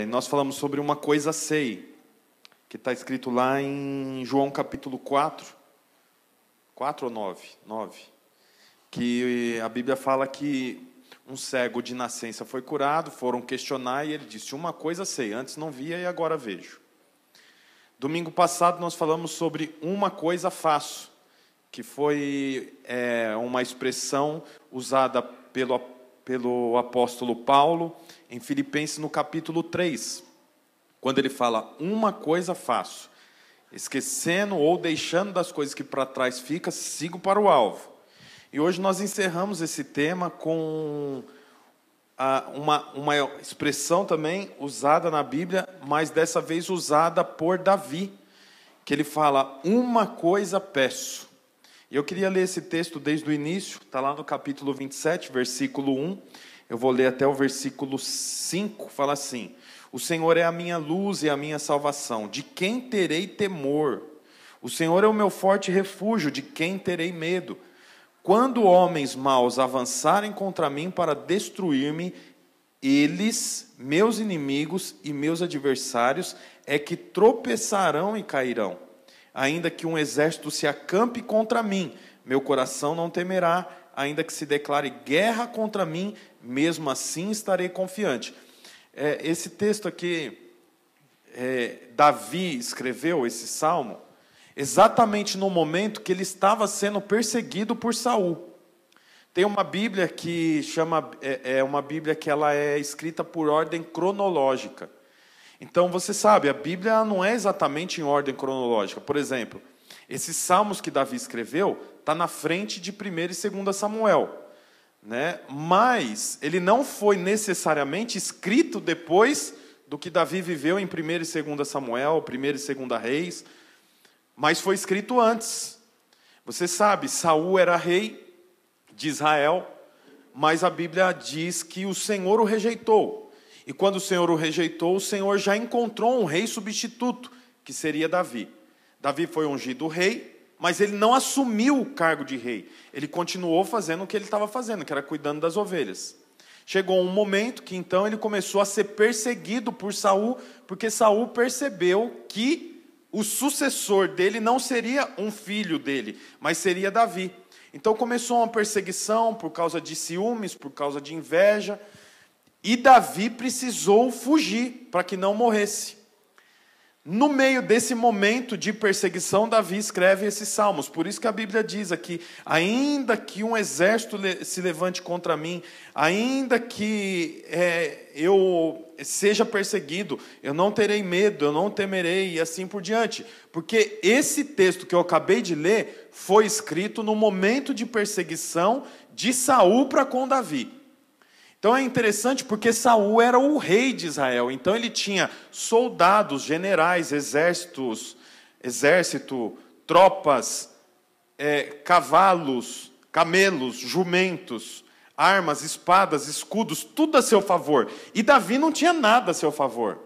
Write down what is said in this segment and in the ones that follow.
Nós falamos sobre uma coisa sei, que está escrito lá em João capítulo 4, 4 ou 9? 9. Que a Bíblia fala que um cego de nascença foi curado, foram questionar e ele disse, uma coisa sei, antes não via e agora vejo. Domingo passado nós falamos sobre uma coisa faço, que foi uma expressão usada pelo apóstolo Paulo em Filipenses no capítulo 3, quando ele fala, uma coisa faço, esquecendo ou deixando das coisas que para trás fica, sigo para o alvo. E hoje nós encerramos esse tema com uma expressão também usada na Bíblia, mas dessa vez usada por Davi, que ele fala, uma coisa peço. E eu queria ler esse texto desde o início, está lá no capítulo 27, versículo 1, eu vou ler até o versículo 5, fala assim, o Senhor é a minha luz e a minha salvação, de quem terei temor? O Senhor é o meu forte refúgio, de quem terei medo? Quando homens maus avançarem contra mim para destruir-me, eles, meus inimigos e meus adversários, é que tropeçarão e cairão. Ainda que um exército se acampe contra mim, meu coração não temerá, ainda que se declare guerra contra mim, mesmo assim estarei confiante. Esse texto aqui, Davi escreveu esse salmo, exatamente no momento que ele estava sendo perseguido por Saul. Tem uma Bíblia que uma Bíblia que ela é escrita por ordem cronológica. Então você sabe, a Bíblia não é exatamente em ordem cronológica. Por exemplo, esses salmos que Davi escreveu está na frente de 1º e 2º Samuel, né? Mas ele não foi necessariamente escrito depois do que Davi viveu em 1º e 2º Samuel, 1º e 2º Reis. Mas foi escrito antes. Você sabe, Saul era rei de Israel, mas a Bíblia diz que o Senhor o rejeitou. E quando o Senhor o rejeitou, o Senhor já encontrou um rei substituto, que seria Davi. Davi foi ungido rei, mas ele não assumiu o cargo de rei. Ele continuou fazendo o que ele estava fazendo, que era cuidando das ovelhas. Chegou um momento que então ele começou a ser perseguido por Saul, porque Saul percebeu que o sucessor dele não seria um filho dele, mas seria Davi. Então começou uma perseguição por causa de ciúmes, por causa de inveja, e Davi precisou fugir para que não morresse. No meio desse momento de perseguição, Davi escreve esses salmos. Por isso que a Bíblia diz aqui, ainda que um exército se levante contra mim, ainda que eu seja perseguido, eu não terei medo, eu não temerei, e assim por diante. Porque esse texto que eu acabei de ler foi escrito no momento de perseguição de Saul para com Davi. Então é interessante porque Saul era o rei de Israel, então ele tinha soldados, generais, exército, tropas, cavalos, camelos, jumentos, armas, espadas, escudos, tudo a seu favor. E Davi não tinha nada a seu favor.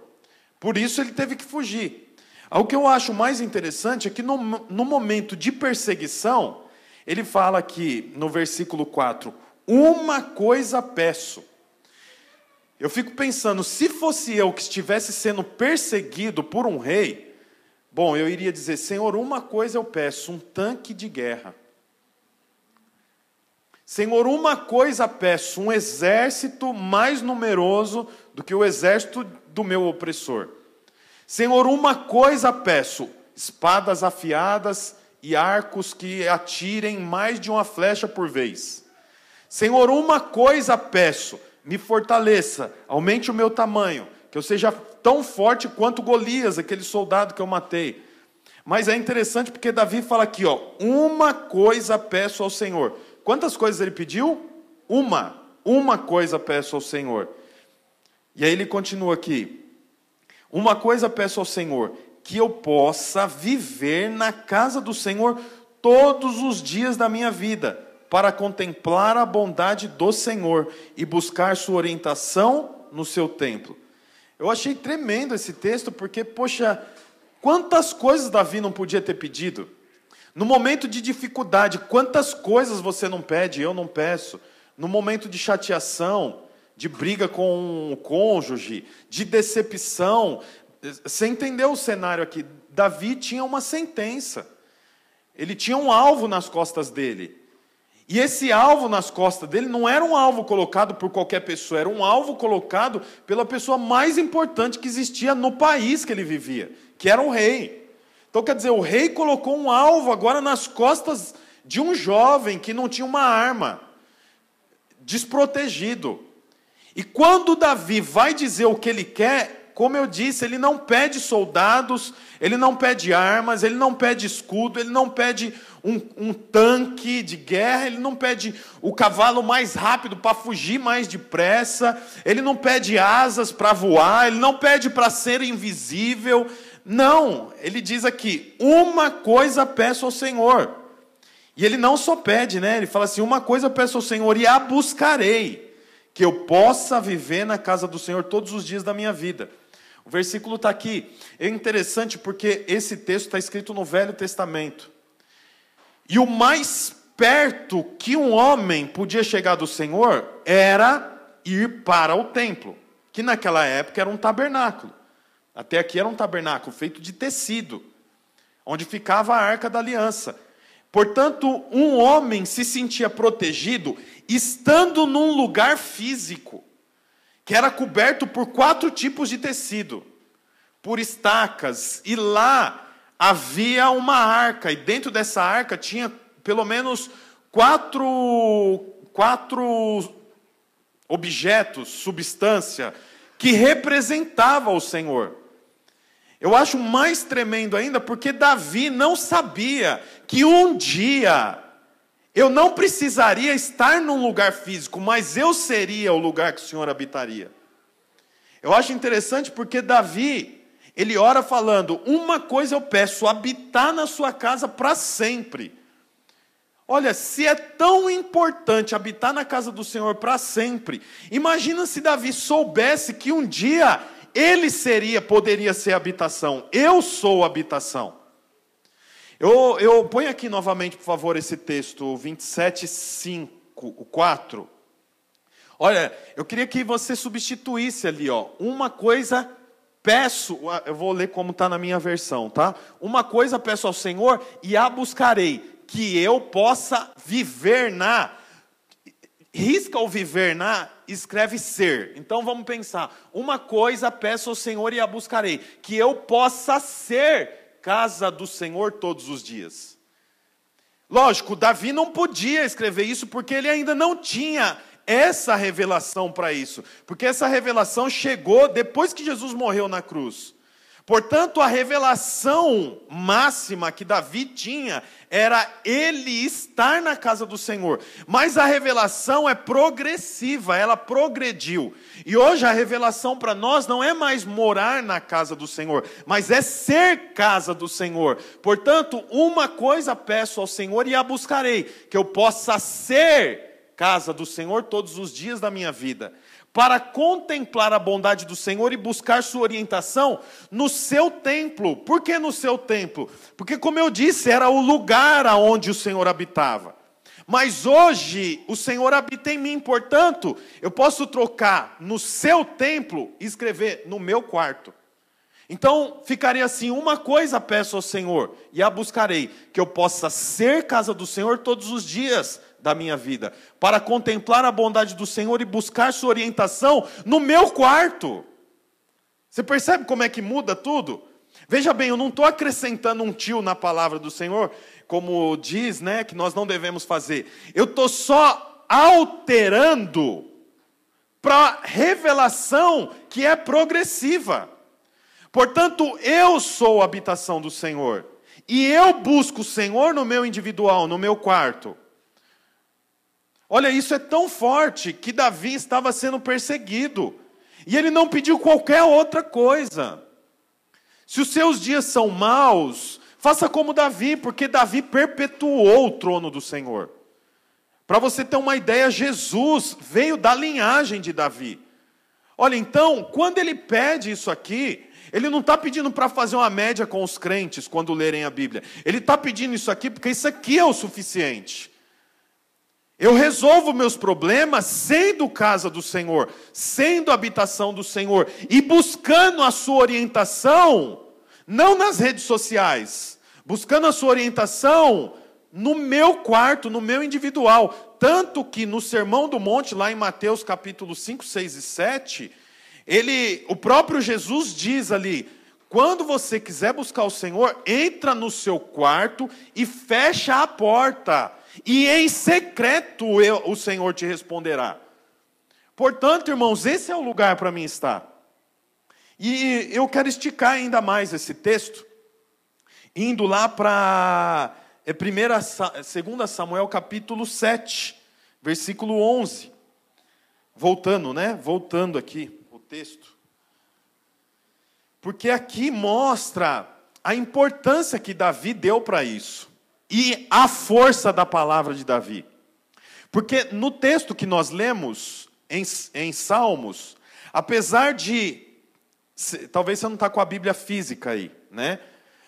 Por isso ele teve que fugir. O que eu acho mais interessante é que no momento de perseguição, ele fala aqui no versículo 4, uma coisa peço. Eu fico pensando, se fosse eu que estivesse sendo perseguido por um rei, bom, eu iria dizer, Senhor, uma coisa eu peço, um tanque de guerra. Senhor, uma coisa peço, um exército mais numeroso do que o exército do meu opressor. Senhor, uma coisa peço, espadas afiadas e arcos que atirem mais de uma flecha por vez. Senhor, uma coisa peço, me fortaleça, aumente o meu tamanho, que eu seja tão forte quanto Golias, aquele soldado que eu matei. Mas é interessante porque Davi fala aqui, uma coisa peço ao Senhor. Quantas coisas ele pediu? Uma coisa peço ao Senhor. E aí ele continua aqui, uma coisa peço ao Senhor, que eu possa viver na casa do Senhor todos os dias da minha vida, para contemplar a bondade do Senhor e buscar sua orientação no seu templo. Eu achei tremendo esse texto, porque, poxa, quantas coisas Davi não podia ter pedido? No momento de dificuldade, quantas coisas você não pede, eu não peço. No momento de chateação, de briga com o cônjuge, de decepção. Você entendeu o cenário aqui? Davi tinha uma sentença. Ele tinha um alvo nas costas dele. E esse alvo nas costas dele não era um alvo colocado por qualquer pessoa, era um alvo colocado pela pessoa mais importante que existia no país que ele vivia, que era o rei. Então, quer dizer, o rei colocou um alvo agora nas costas de um jovem que não tinha uma arma, desprotegido. E quando Davi vai dizer o que ele quer, como eu disse, ele não pede soldados, ele não pede armas, ele não pede escudo, ele não pede um tanque de guerra, ele não pede o cavalo mais rápido para fugir mais depressa, ele não pede asas para voar, ele não pede para ser invisível. Não, ele diz aqui, uma coisa peço ao Senhor. E ele não só pede, né? Ele fala assim, uma coisa peço ao Senhor e a buscarei, que eu possa viver na casa do Senhor todos os dias da minha vida. O versículo está aqui. É interessante porque esse texto está escrito no Velho Testamento. E o mais perto que um homem podia chegar do Senhor era ir para o templo, que naquela época era um tabernáculo. Até aqui era um tabernáculo feito de tecido, onde ficava a Arca da Aliança. Portanto, um homem se sentia protegido estando num lugar físico, que era coberto por 4 tipos de tecido, por estacas, e lá havia uma arca, e dentro dessa arca tinha pelo menos quatro objetos, substância, que representava o Senhor. Eu acho mais tremendo ainda porque Davi não sabia que um dia eu não precisaria estar num lugar físico, mas eu seria o lugar que o Senhor habitaria. Eu acho interessante porque Davi, ele ora falando, uma coisa eu peço, habitar na sua casa para sempre. Olha, se é tão importante habitar na casa do Senhor para sempre, imagina se Davi soubesse que um dia ele poderia ser habitação. Eu sou habitação. Eu ponho aqui novamente, por favor, esse texto, 27:4. Olha, eu queria que você substituísse ali, ó. Uma coisa peço, eu vou ler como está na minha versão, tá? Uma coisa peço ao Senhor e a buscarei, que eu possa viver na... Risca o viver na, escreve ser. Então vamos pensar. Uma coisa peço ao Senhor e a buscarei, que eu possa ser casa do Senhor todos os dias. Lógico, Davi não podia escrever isso porque ele ainda não tinha essa revelação para isso. Porque essa revelação chegou depois que Jesus morreu na cruz. Portanto, a revelação máxima que Davi tinha era ele estar na casa do Senhor. Mas a revelação é progressiva, ela progrediu. E hoje a revelação para nós não é mais morar na casa do Senhor, mas é ser casa do Senhor. Portanto, uma coisa peço ao Senhor e a buscarei, que eu possa ser casa do Senhor todos os dias da minha vida, para contemplar a bondade do Senhor e buscar sua orientação no seu templo. Por que no seu templo? Porque, como eu disse, era o lugar aonde o Senhor habitava. Mas hoje o Senhor habita em mim, portanto, eu posso trocar no seu templo e escrever no meu quarto. Então, ficaria assim, uma coisa peço ao Senhor e a buscarei, que eu possa ser casa do Senhor todos os dias da minha vida, para contemplar a bondade do Senhor e buscar sua orientação no meu quarto. Você percebe como é que muda tudo? Veja bem, eu não estou acrescentando um tio na palavra do Senhor, como diz, né, que nós não devemos fazer. Eu estou só alterando para revelação que é progressiva. Portanto, eu sou a habitação do Senhor, e eu busco o Senhor no meu individual, no meu quarto. Olha, isso é tão forte que Davi estava sendo perseguido. E ele não pediu qualquer outra coisa. Se os seus dias são maus, faça como Davi, porque Davi perpetuou o trono do Senhor. Para você ter uma ideia, Jesus veio da linhagem de Davi. Olha, então, quando ele pede isso aqui, ele não está pedindo para fazer uma média com os crentes quando lerem a Bíblia. Ele está pedindo isso aqui porque isso aqui é o suficiente. Eu resolvo meus problemas sendo casa do Senhor, sendo habitação do Senhor e buscando a sua orientação, não nas redes sociais, buscando a sua orientação no meu quarto, no meu individual. Tanto que no Sermão do Monte, lá em Mateus capítulo 5, 6 e 7, o próprio Jesus diz ali: quando você quiser buscar o Senhor, entra no seu quarto e fecha a porta. E em secreto o Senhor te responderá. Portanto, irmãos, esse é o lugar para mim estar. E eu quero esticar ainda mais esse texto, indo lá para 2 Samuel capítulo 7, versículo 11. Voltando aqui o texto. Porque aqui mostra a importância que Davi deu para isso. E a força da palavra de Davi. Porque no texto que nós lemos em Salmos, apesar de... Talvez você não está com a Bíblia física aí, né?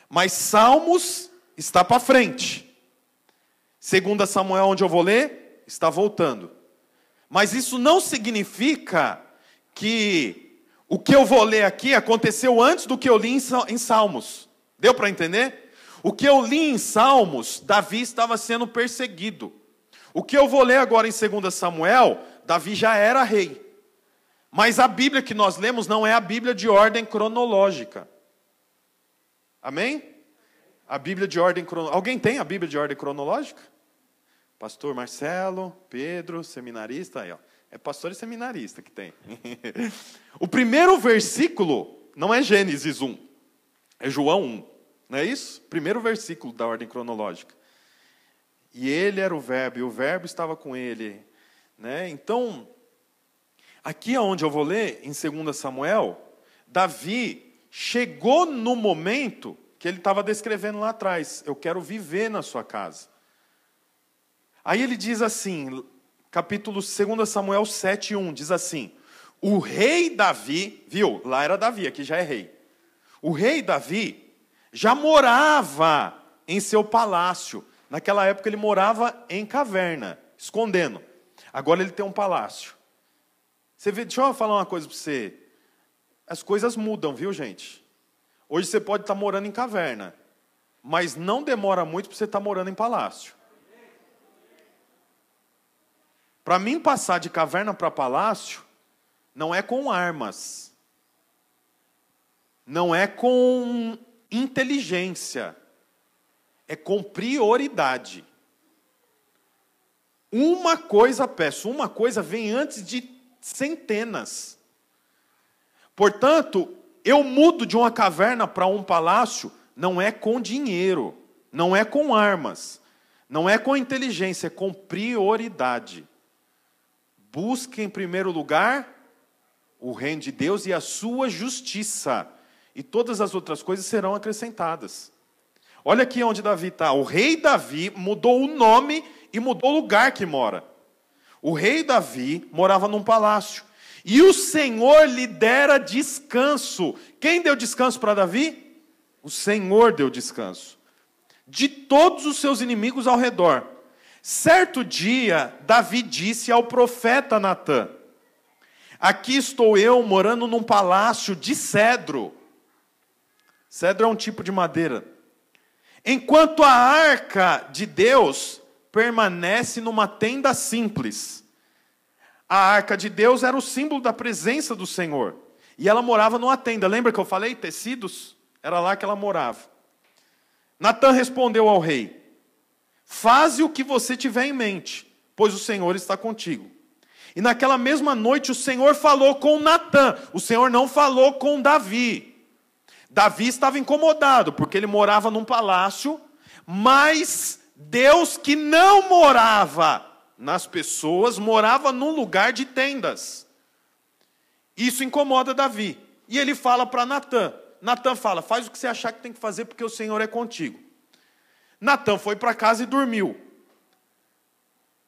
Mas Salmos está para frente. 2 Samuel, onde eu vou ler, está voltando. Mas isso não significa que o que eu vou ler aqui aconteceu antes do que eu li em Salmos. Deu para entender? O que eu li em Salmos, Davi estava sendo perseguido. O que eu vou ler agora em 2 Samuel, Davi já era rei. Mas a Bíblia que nós lemos não é a Bíblia de ordem cronológica. Amém? A Bíblia de ordem cronológica. Alguém tem a Bíblia de ordem cronológica? Pastor Marcelo, Pedro, seminarista. Aí, ó. É pastor e seminarista que tem. O primeiro versículo não é Gênesis 1, é João 1. Não é isso? Primeiro versículo da ordem cronológica. E ele era o verbo, e o verbo estava com ele. Né? Então, aqui é onde eu vou ler, em 2 Samuel, Davi chegou no momento que ele estava descrevendo lá atrás. Eu quero viver na sua casa. Aí ele diz assim, capítulo 2 Samuel 7, 1, diz assim: o rei Davi, viu? Lá era Davi, aqui já é rei. O rei Davi já morava em seu palácio. Naquela época ele morava em caverna, escondendo. Agora ele tem um palácio. Você vê, deixa eu falar uma coisa para você. As coisas mudam, viu, gente? Hoje você pode estar morando em caverna, mas não demora muito para você estar morando em palácio. Para mim passar de caverna para palácio, não é com armas. Não é com inteligência, é com prioridade. Uma coisa vem antes de centenas. Portanto, eu mudo de uma caverna para um palácio, não é com dinheiro, não é com armas, não é com inteligência, é com prioridade. Busque em primeiro lugar o reino de Deus e a sua justiça, e todas as outras coisas serão acrescentadas. Olha aqui onde Davi está. O rei Davi mudou o nome e mudou o lugar que mora. O rei Davi morava num palácio. E o Senhor lhe dera descanso. Quem deu descanso para Davi? O Senhor deu descanso. De todos os seus inimigos ao redor. Certo dia, Davi disse ao profeta Natã: aqui estou eu morando num palácio de cedro. Cedro é um tipo de madeira. Enquanto a arca de Deus permanece numa tenda simples. A arca de Deus era o símbolo da presença do Senhor. E ela morava numa tenda. Lembra que eu falei? Tecidos? Era lá que ela morava. Natã respondeu ao rei: faze o que você tiver em mente, pois o Senhor está contigo. E naquela mesma noite o Senhor falou com Natã. O Senhor não falou com Davi. Davi estava incomodado, porque ele morava num palácio, mas Deus, que não morava nas pessoas, morava num lugar de tendas. Isso incomoda Davi. E ele fala para Natã. Natã fala: faz o que você achar que tem que fazer, porque o Senhor é contigo. Natã foi para casa e dormiu.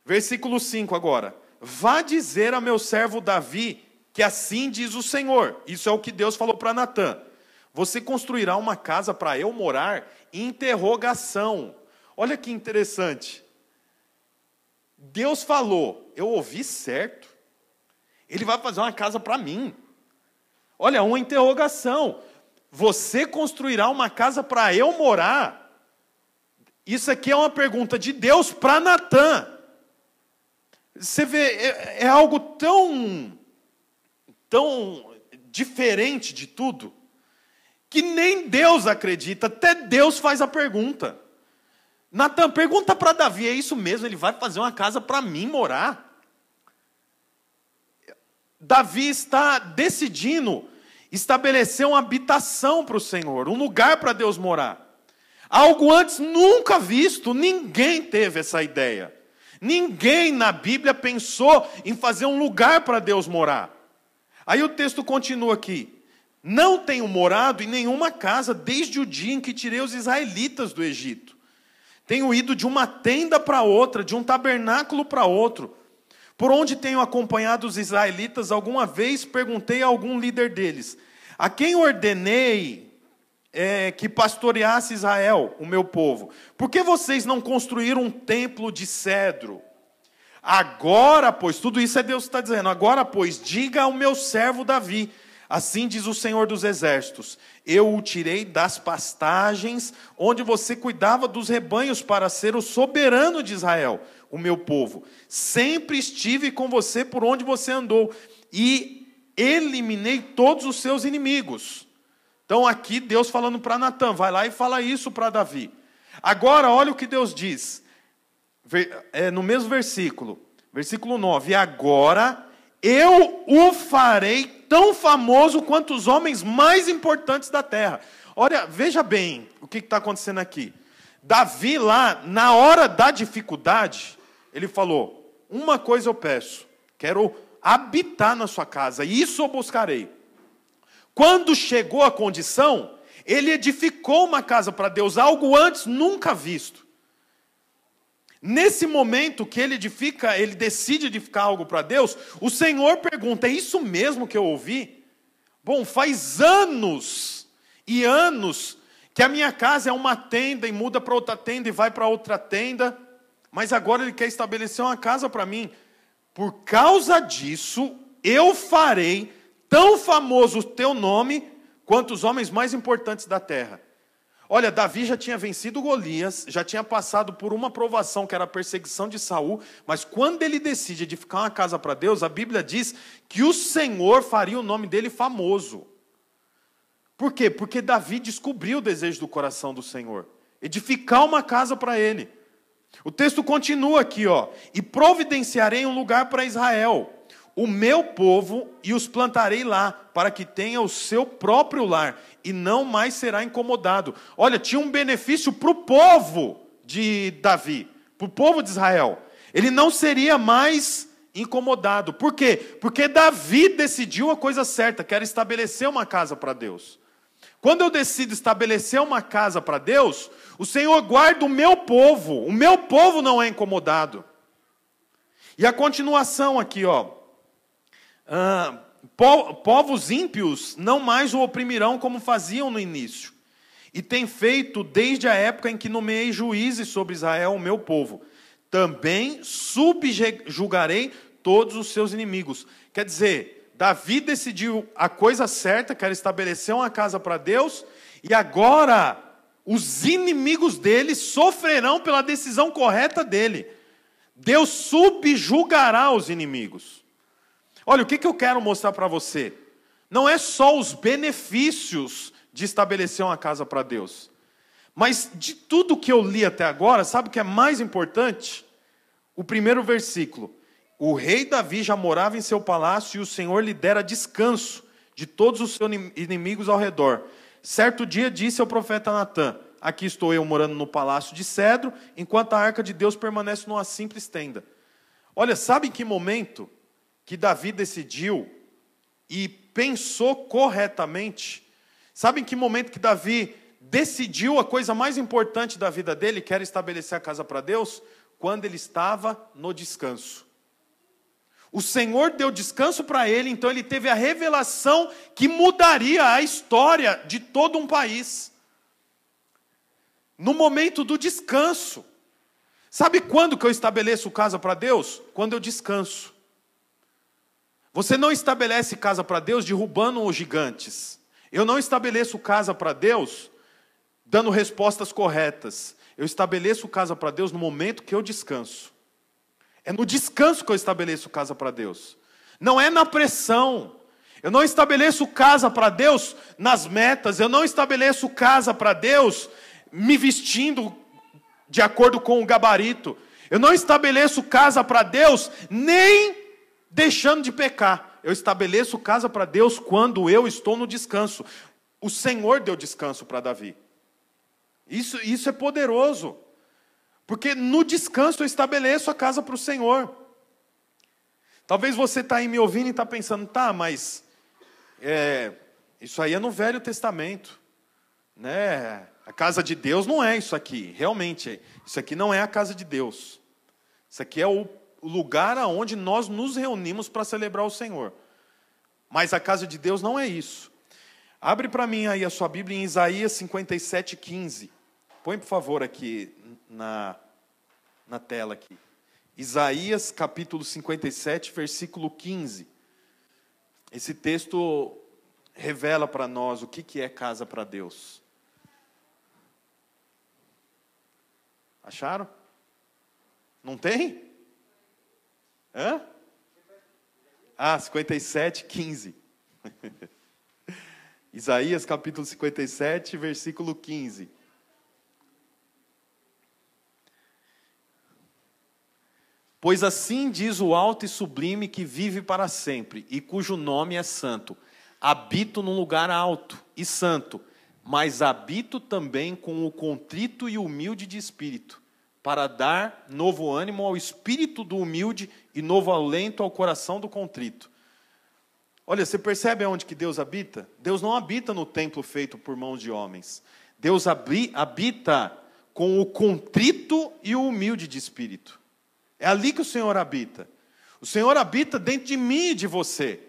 Versículo 5 agora. Vá dizer a meu servo Davi que assim diz o Senhor. Isso é o que Deus falou para Natã. Você construirá uma casa para eu morar? Interrogação. Olha que interessante. Deus falou, eu ouvi certo. Ele vai fazer uma casa para mim. Olha, uma interrogação. Você construirá uma casa para eu morar? Isso aqui é uma pergunta de Deus para Natã. Você vê, é algo tão diferente de tudo, que nem Deus acredita, até Deus faz a pergunta. Natã, pergunta para Davi, é isso mesmo? Ele vai fazer uma casa para mim morar? Davi está decidindo estabelecer uma habitação para o Senhor, um lugar para Deus morar. Algo antes nunca visto, ninguém teve essa ideia. Ninguém na Bíblia pensou em fazer um lugar para Deus morar. Aí o texto continua aqui. Não tenho morado em nenhuma casa desde o dia em que tirei os israelitas do Egito. Tenho ido de uma tenda para outra, de um tabernáculo para outro. Por onde tenho acompanhado os israelitas, alguma vez perguntei a algum líder deles, a quem ordenei que pastoreasse Israel, o meu povo? Por que vocês não construíram um templo de cedro? Agora, pois, tudo isso é Deus que está dizendo, agora, pois, diga ao meu servo Davi, assim diz o Senhor dos Exércitos, eu o tirei das pastagens, onde você cuidava dos rebanhos para ser o soberano de Israel, o meu povo. Sempre estive com você por onde você andou, e eliminei todos os seus inimigos. Então aqui Deus falando para Natã, vai lá e fala isso para Davi. Agora olha o que Deus diz, no mesmo versículo, versículo 9, e agora eu o farei tão famoso quanto os homens mais importantes da terra. Olha, veja bem o que está acontecendo aqui. Davi lá, na hora da dificuldade, ele falou, uma coisa eu peço, quero habitar na sua casa, e isso eu buscarei. Quando chegou a condição, ele edificou uma casa para Deus, algo antes nunca visto. Nesse momento que ele decide edificar algo para Deus, o Senhor pergunta, é isso mesmo que eu ouvi? Bom, faz anos e anos que a minha casa é uma tenda e muda para outra tenda e vai para outra tenda, mas agora ele quer estabelecer uma casa para mim. Por causa disso, eu farei tão famoso o teu nome quanto os homens mais importantes da terra. Olha, Davi já tinha vencido Golias, já tinha passado por uma provação que era a perseguição de Saul, mas quando ele decide edificar uma casa para Deus, a Bíblia diz que o Senhor faria o nome dele famoso. Por quê? Porque Davi descobriu o desejo do coração do Senhor, edificar uma casa para ele. O texto continua aqui, ó, e providenciarei um lugar para Israel, o meu povo, e os plantarei lá, para que tenha o seu próprio lar, e não mais será incomodado. Olha, tinha um benefício para o povo de Davi, para o povo de Israel. Ele não seria mais incomodado. Por quê? Porque Davi decidiu a coisa certa, que era estabelecer uma casa para Deus. Quando eu decido estabelecer uma casa para Deus, o Senhor guarda o meu povo não é incomodado. E a continuação aqui, ó. Povos ímpios não mais o oprimirão como faziam no início. E tem feito desde a época em que nomeei juízes sobre Israel, o meu povo. Também subjugarei todos os seus inimigos. Quer dizer, Davi decidiu a coisa certa, que era estabelecer uma casa para Deus, e agora os inimigos dele sofrerão pela decisão correta dele. Deus subjugará os inimigos. Olha, o que eu quero mostrar para você? Não é só os benefícios de estabelecer uma casa para Deus. Mas de tudo que eu li até agora, sabe o que é mais importante? O primeiro versículo. O rei Davi já morava em seu palácio e o Senhor lhe dera descanso de todos os seus inimigos ao redor. Certo dia disse ao profeta Natã, aqui estou eu morando no palácio de cedro, enquanto a arca de Deus permanece numa simples tenda. Olha, sabe em que momento que Davi decidiu e pensou corretamente? Sabe em que momento que Davi decidiu a coisa mais importante da vida dele, que era estabelecer a casa para Deus? Quando ele estava no descanso. O Senhor deu descanso para ele, então ele teve a revelação que mudaria a história de todo um país. No momento do descanso. Sabe quando que eu estabeleço casa para Deus? Quando eu descanso. Você não estabelece casa para Deus derrubando os gigantes. Eu não estabeleço casa para Deus dando respostas corretas. Eu estabeleço casa para Deus no momento que eu descanso. É no descanso que eu estabeleço casa para Deus. Não é na pressão. Eu não estabeleço casa para Deus nas metas. Eu não estabeleço casa para Deus me vestindo de acordo com o gabarito. Eu não estabeleço casa para Deus nem deixando de pecar. Eu estabeleço casa para Deus quando eu estou no descanso. O Senhor deu descanso para Davi. Isso é poderoso. Porque no descanso eu estabeleço a casa para o Senhor. Talvez você está aí me ouvindo e está pensando, tá, mas isso aí é no Velho Testamento. Né? A casa de Deus não é isso aqui. Realmente, isso aqui não é a casa de Deus. Isso aqui é o lugar onde nós nos reunimos para celebrar o Senhor. Mas a casa de Deus não é isso. Abre para mim aí a sua Bíblia em Isaías 57:15. Põe, por favor, aqui na tela aqui. Isaías, capítulo 57, versículo 15. Esse texto revela para nós o que é casa para Deus. Acharam? Não tem? Hã? 57:15. Isaías, capítulo 57, versículo 15. Pois assim diz o alto e sublime que vive para sempre, e cujo nome é santo. Habito num lugar alto e santo, mas habito também com o contrito e humilde de espírito, para dar novo ânimo ao espírito do humilde e novo alento ao coração do contrito. Olha, você percebe aonde que Deus habita? Deus não habita no templo feito por mãos de homens. Deus habita com o contrito e o humilde de espírito. É ali que o Senhor habita. O Senhor habita dentro de mim e de você.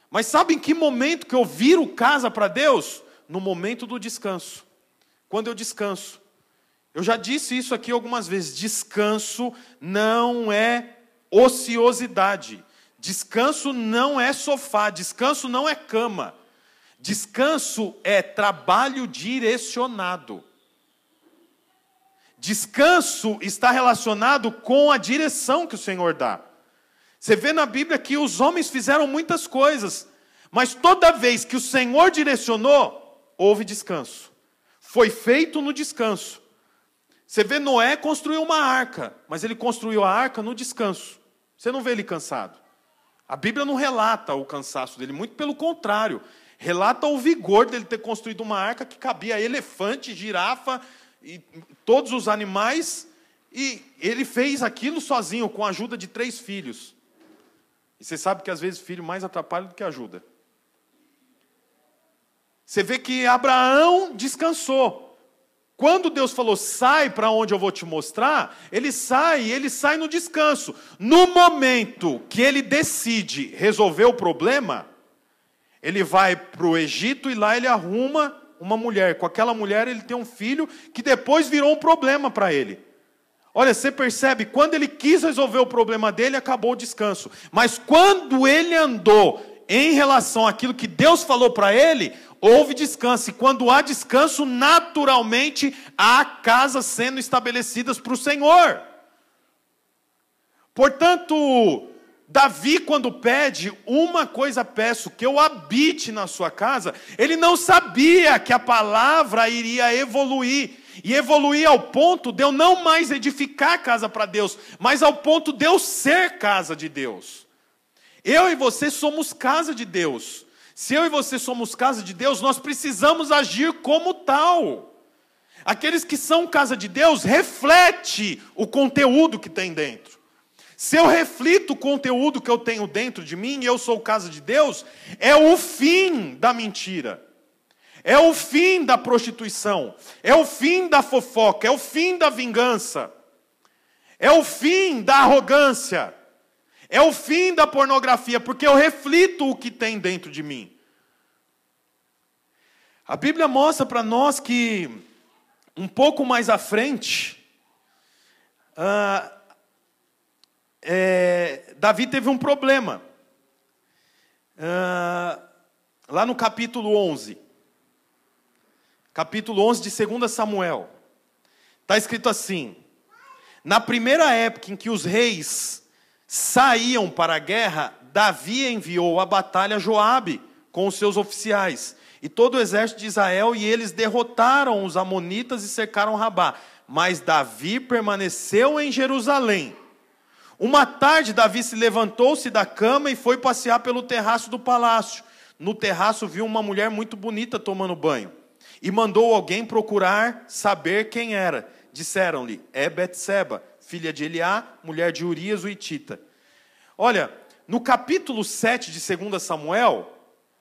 Mas sabe em que momento que eu viro casa para Deus? No momento do descanso. Quando eu descanso. Eu já disse isso aqui algumas vezes. Descanso não é ociosidade. Descanso não é sofá. Descanso não é cama. Descanso é trabalho direcionado. Descanso está relacionado com a direção que o Senhor dá. Você vê na Bíblia que os homens fizeram muitas coisas, mas toda vez que o Senhor direcionou, houve descanso. Foi feito no descanso. Você vê Noé construiu uma arca, mas ele construiu a arca no descanso. Você não vê ele cansado. A Bíblia não relata o cansaço dele, muito pelo contrário. Relata o vigor dele ter construído uma arca que cabia elefante, girafa e todos os animais, e ele fez aquilo sozinho, com a ajuda de 3 filhos. E você sabe que às vezes filho mais atrapalha do que ajuda. Você vê que Abraão descansou. Quando Deus falou, sai para onde eu vou te mostrar, ele sai no descanso. No momento que ele decide resolver o problema, ele vai para o Egito e lá ele arruma uma mulher. Com aquela mulher ele tem um filho que depois virou um problema para ele. Olha, você percebe, quando ele quis resolver o problema dele, acabou o descanso. Mas quando ele andou em relação àquilo que Deus falou para ele, houve descanso. E quando há descanso, naturalmente, há casas sendo estabelecidas para o Senhor. Portanto, Davi, quando pede, uma coisa peço, que eu habite na sua casa, ele não sabia que a palavra iria evoluir. E evoluir ao ponto de eu não mais edificar casa para Deus, mas ao ponto de eu ser casa de Deus. Eu e você somos casa de Deus. Se eu e você somos casa de Deus, nós precisamos agir como tal. Aqueles que são casa de Deus, reflete o conteúdo que tem dentro. Se eu reflito o conteúdo que eu tenho dentro de mim, e eu sou casa de Deus, é o fim da mentira. É o fim da prostituição. É o fim da fofoca. É o fim da vingança. É o fim da arrogância. É o fim da pornografia, porque eu reflito o que tem dentro de mim. A Bíblia mostra para nós que, um pouco mais à frente, Davi teve um problema. Lá no capítulo 11. Capítulo 11 de 2 Samuel. Está escrito assim: na primeira época em que os reis saíam para a guerra, Davi enviou à batalha Joabe com os seus oficiais e todo o exército de Israel, e eles derrotaram os amonitas e cercaram Rabá. Mas Davi permaneceu em Jerusalém. Uma tarde, Davi se levantou-se da cama e foi passear pelo terraço do palácio. No terraço viu uma mulher muito bonita tomando banho. E mandou alguém procurar saber quem era. Disseram-lhe: é Betseba, filha de Eliá, mulher de Urias o hitita. Olha, no capítulo 7 de 2 Samuel,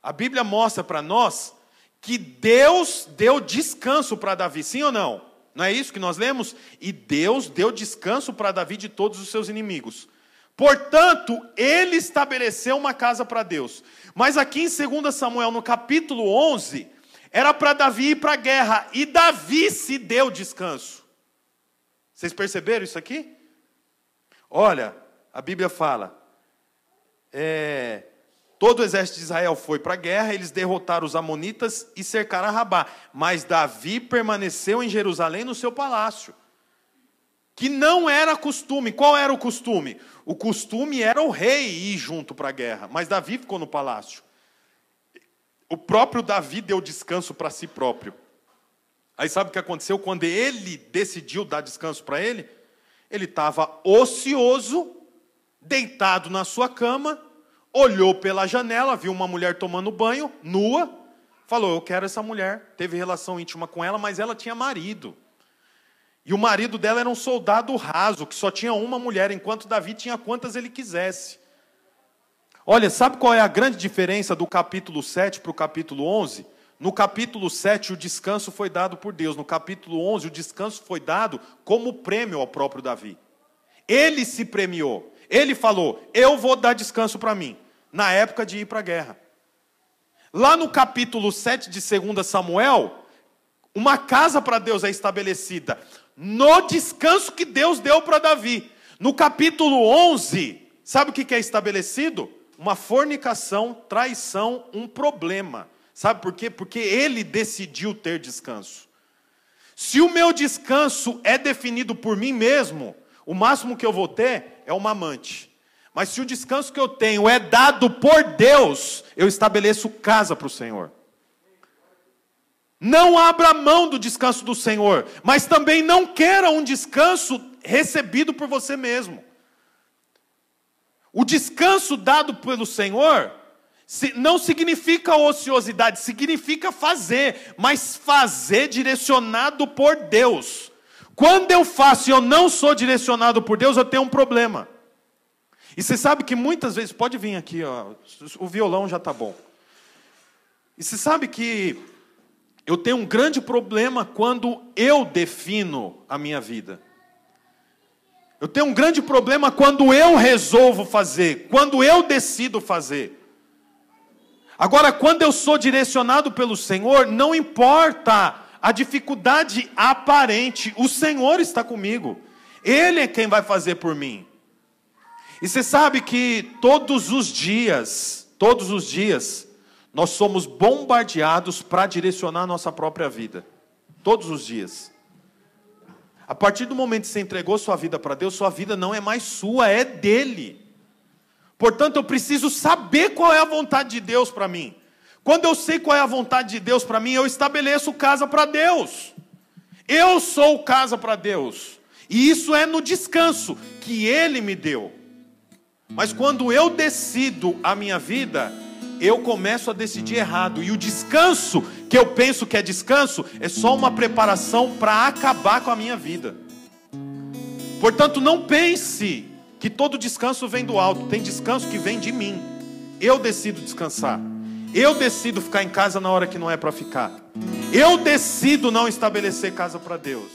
a Bíblia mostra para nós que Deus deu descanso para Davi, sim ou não? Não é isso que nós lemos? E Deus deu descanso para Davi de todos os seus inimigos. Portanto, ele estabeleceu uma casa para Deus. Mas aqui em 2 Samuel, no capítulo 11, era para Davi ir para a guerra. E Davi se deu descanso. Vocês perceberam isso aqui? Olha, a Bíblia fala... todo o exército de Israel foi para a guerra, eles derrotaram os amonitas e cercaram Rabá. Mas Davi permaneceu em Jerusalém no seu palácio. Que não era costume. Qual era o costume? O costume era o rei ir junto para a guerra, mas Davi ficou no palácio. O próprio Davi deu descanso para si próprio. Aí sabe o que aconteceu? Quando ele decidiu dar descanso para ele, ele estava ocioso, deitado na sua cama, olhou pela janela, viu uma mulher tomando banho, nua, falou: eu quero essa mulher. Teve relação íntima com ela, mas ela tinha marido. E o marido dela era um soldado raso, que só tinha uma mulher, enquanto Davi tinha quantas ele quisesse. Olha, sabe qual é a grande diferença do capítulo 7 para o capítulo 11? No capítulo 7 o descanso foi dado por Deus. No capítulo 11 o descanso foi dado como prêmio ao próprio Davi. Ele se premiou. Ele falou: eu vou dar descanso para mim, na época de ir para a guerra. Lá no capítulo 7 de 2 Samuel, uma casa para Deus é estabelecida, no descanso que Deus deu para Davi. No capítulo 11, sabe o que é estabelecido? Uma fornicação, traição, um problema. Sabe por quê? Porque ele decidiu ter descanso. Se o meu descanso é definido por mim mesmo, o máximo que eu vou ter é uma amante. Mas se o descanso que eu tenho é dado por Deus, eu estabeleço casa para o Senhor. Não abra mão do descanso do Senhor, mas também não queira um descanso recebido por você mesmo. O descanso dado pelo Senhor não significa ociosidade, significa fazer, mas fazer direcionado por Deus. Quando eu faço e eu não sou direcionado por Deus, eu tenho um problema. E você sabe que muitas vezes, pode vir aqui, ó, o violão já está bom. E você sabe que eu tenho um grande problema quando eu defino a minha vida. Eu tenho um grande problema quando eu resolvo fazer, quando eu decido fazer. Agora, quando eu sou direcionado pelo Senhor, não importa a dificuldade aparente, o Senhor está comigo. Ele é quem vai fazer por mim. E você sabe que todos os dias, nós somos bombardeados para direcionar a nossa própria vida. Todos os dias. A partir do momento que você entregou sua vida para Deus, sua vida não é mais sua, é dele. Portanto, eu preciso saber qual é a vontade de Deus para mim. Quando eu sei qual é a vontade de Deus para mim, eu estabeleço casa para Deus. Eu sou casa para Deus. E isso é no descanso que Ele me deu. Mas quando eu decido a minha vida, eu começo a decidir errado. E o descanso, que eu penso que é descanso, é só uma preparação para acabar com a minha vida. Portanto, não pense que todo descanso vem do alto. Tem descanso que vem de mim. Eu decido descansar. Eu decido ficar em casa na hora que não é para ficar. Eu decido não estabelecer casa para Deus.